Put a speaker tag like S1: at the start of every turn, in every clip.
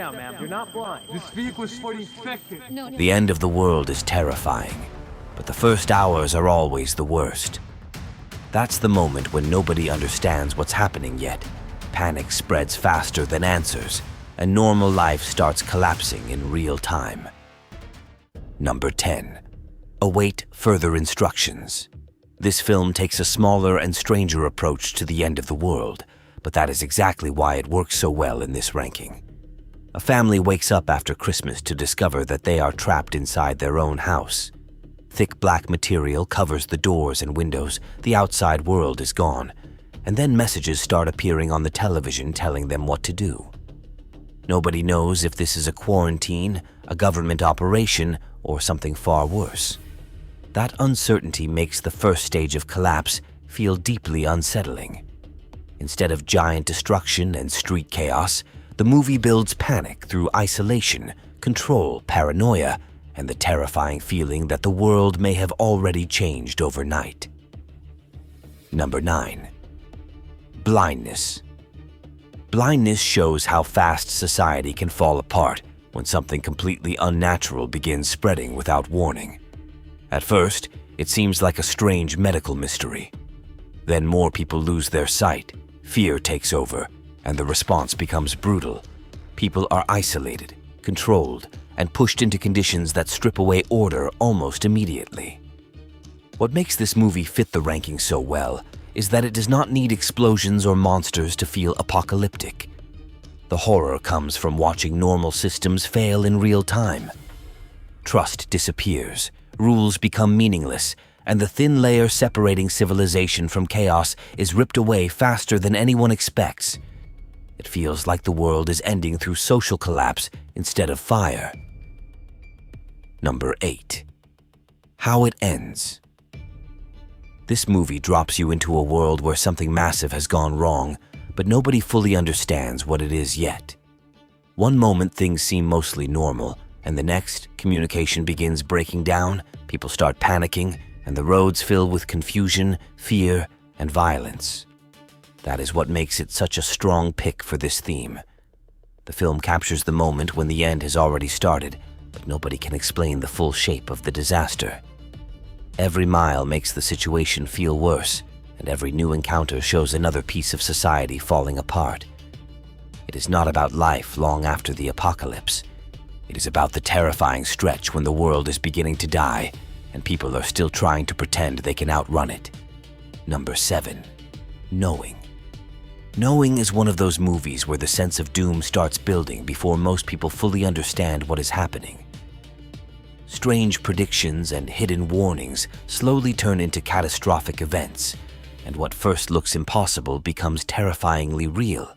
S1: down, ma'am. You're not blind.
S2: This vehicle is for the infected.
S3: The end of the world is terrifying, but the first hours are always the worst. That's the moment when nobody understands what's happening yet. Panic spreads faster than answers, and normal life starts collapsing in real time. Number 10. Await further instructions. This film takes a smaller and stranger approach to the end of the world, but that is exactly why it works so well in this ranking. A family wakes up after Christmas to discover that they are trapped inside their own house. Thick black material covers the doors and windows, the outside world is gone, and then messages start appearing on the television telling them what to do. Nobody knows if this is a quarantine, a government operation, or something far worse. That uncertainty makes the first stage of collapse feel deeply unsettling. Instead of giant destruction and street chaos, the movie builds panic through isolation, control, paranoia, and the terrifying feeling that the world may have already changed overnight. Number 9. Blindness. Blindness shows how fast society can fall apart when something completely unnatural begins spreading without warning. At first, it seems like a strange medical mystery. Then more people lose their sight, fear takes over, and the response becomes brutal. People are isolated, controlled, and pushed into conditions that strip away order almost immediately. What makes this movie fit the ranking so well is that it does not need explosions or monsters to feel apocalyptic. The horror comes from watching normal systems fail in real time. Trust disappears, rules become meaningless, and the thin layer separating civilization from chaos is ripped away faster than anyone expects. It feels like the world is ending through social collapse instead of fire. Number 8. How it ends. This movie drops you into a world where something massive has gone wrong, but nobody fully understands what it is yet. One moment things seem mostly normal, and the next, communication begins breaking down, people start panicking, and the roads fill with confusion, fear, and violence. That is what makes it such a strong pick for this theme. The film captures the moment when the end has already started, but nobody can explain the full shape of the disaster. Every mile makes the situation feel worse, and every new encounter shows another piece of society falling apart. It is not about life long after the apocalypse. It is about the terrifying stretch when the world is beginning to die, and people are still trying to pretend they can outrun it. Number 7. Knowing. Knowing is one of those movies where the sense of doom starts building before most people fully understand what is happening. Strange predictions and hidden warnings slowly turn into catastrophic events, and what first looks impossible becomes terrifyingly real.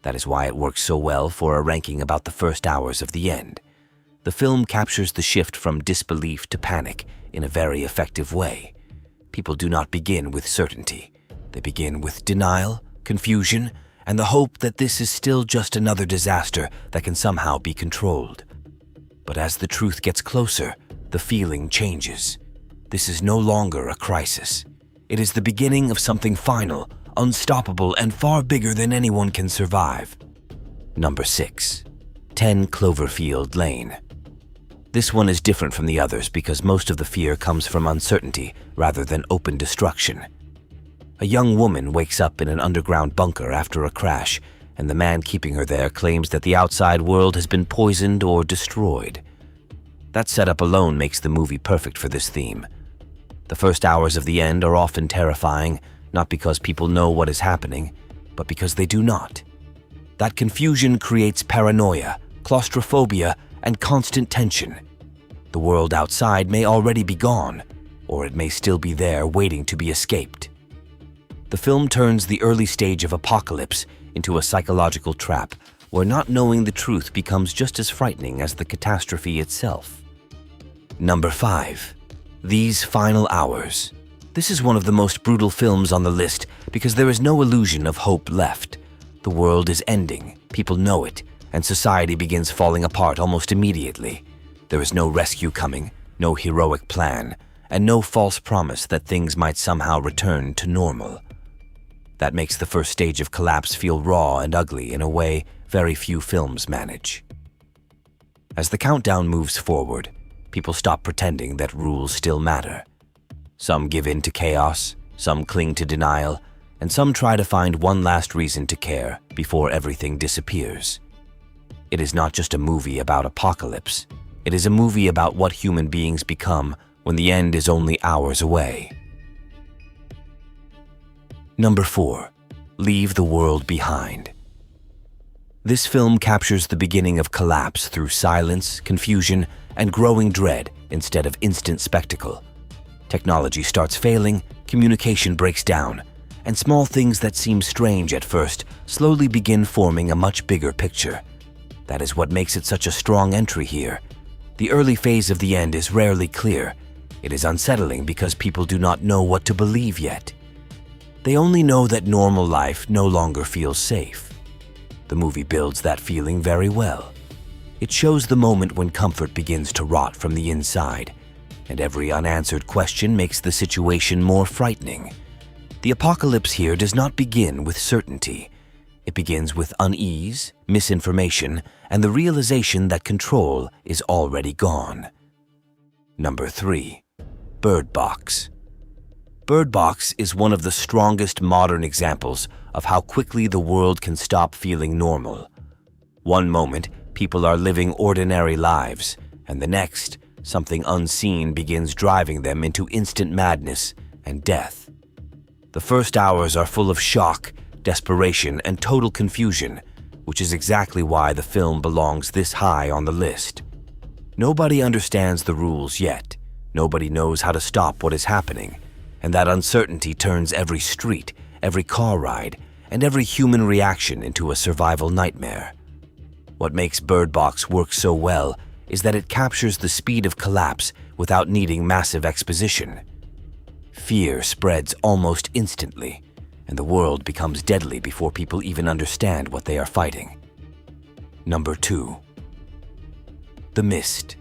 S3: That is why it works so well for a ranking about the first hours of the end. The film captures the shift from disbelief to panic in a very effective way. People do not begin with certainty. They begin with denial, confusion, and the hope that this is still just another disaster that can somehow be controlled. But as the truth gets closer, the feeling changes. This is no longer a crisis. It is the beginning of something final, unstoppable, and far bigger than anyone can survive. Number 6. 10 Cloverfield Lane. This one is different from the others because most of the fear comes from uncertainty rather than open destruction. A young woman wakes up in an underground bunker after a crash, and the man keeping her there claims that the outside world has been poisoned or destroyed. That setup alone makes the movie perfect for this theme. The first hours of the end are often terrifying, not because people know what is happening, but because they do not. That confusion creates paranoia, claustrophobia, and constant tension. The world outside may already be gone, or it may still be there waiting to be escaped. The film turns the early stage of apocalypse into a psychological trap where not knowing the truth becomes just as frightening as the catastrophe itself. Number 5. These Final Hours. This is one of the most brutal films on the list because there is no illusion of hope left. The world is ending, people know it, and society begins falling apart almost immediately. There is no rescue coming, no heroic plan, and no false promise that things might somehow return to normal. That makes the first stage of collapse feel raw and ugly in a way very few films manage. As the countdown moves forward, people stop pretending that rules still matter. Some give in to chaos, some cling to denial, and some try to find one last reason to care before everything disappears. It is not just a movie about apocalypse. It is a movie about what human beings become when the end is only hours away. Number 4. Leave the world behind. This film captures the beginning of collapse through silence, confusion, and growing dread instead of instant spectacle. Technology starts failing, communication breaks down, and small things that seem strange at first slowly begin forming a much bigger picture. That is what makes it such a strong entry here. The early phase of the end is rarely clear. It is unsettling because people do not know what to believe yet. They only know that normal life no longer feels safe. The movie builds that feeling very well. It shows the moment when comfort begins to rot from the inside, and every unanswered question makes the situation more frightening. The apocalypse here does not begin with certainty. It begins with unease, misinformation, and the realization that control is already gone. Number 3. Bird Box. Bird Box is one of the strongest modern examples of how quickly the world can stop feeling normal. One moment, people are living ordinary lives, and the next, something unseen begins driving them into instant madness and death. The first hours are full of shock, desperation, and total confusion, which is exactly why the film belongs this high on the list. Nobody understands the rules yet. Nobody knows how to stop what is happening, and that uncertainty turns every street, every car ride, and every human reaction into a survival nightmare. What makes Bird Box work so well is that it captures the speed of collapse without needing massive exposition. Fear spreads almost instantly, and the world becomes deadly before people even understand what they are fighting. Number 2. The Mist.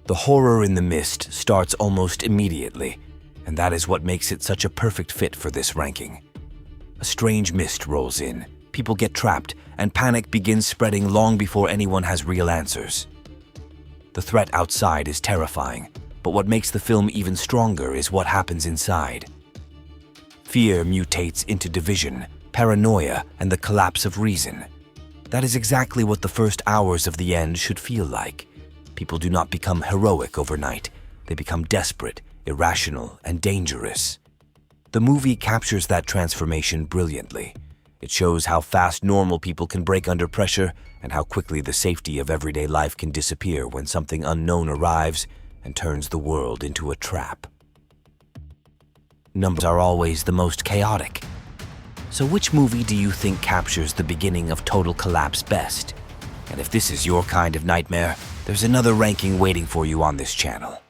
S3: The horror in The Mist starts almost immediately, and that is what makes it such a perfect fit for this ranking. A strange mist rolls in, people get trapped, and panic begins spreading long before anyone has real answers. The threat outside is terrifying, but what makes the film even stronger is what happens inside. Fear mutates into division, paranoia, and the collapse of reason. That is exactly what the first hours of the end should feel like. People do not become heroic overnight. They become desperate, irrational, and dangerous. The movie captures that transformation brilliantly. It shows how fast normal people can break under pressure and how quickly the safety of everyday life can disappear when something unknown arrives and turns the world into a trap. Numbers are always the most chaotic. So which movie do you think captures the beginning of total collapse best? And if this is your kind of nightmare, there's another ranking waiting for you on this channel.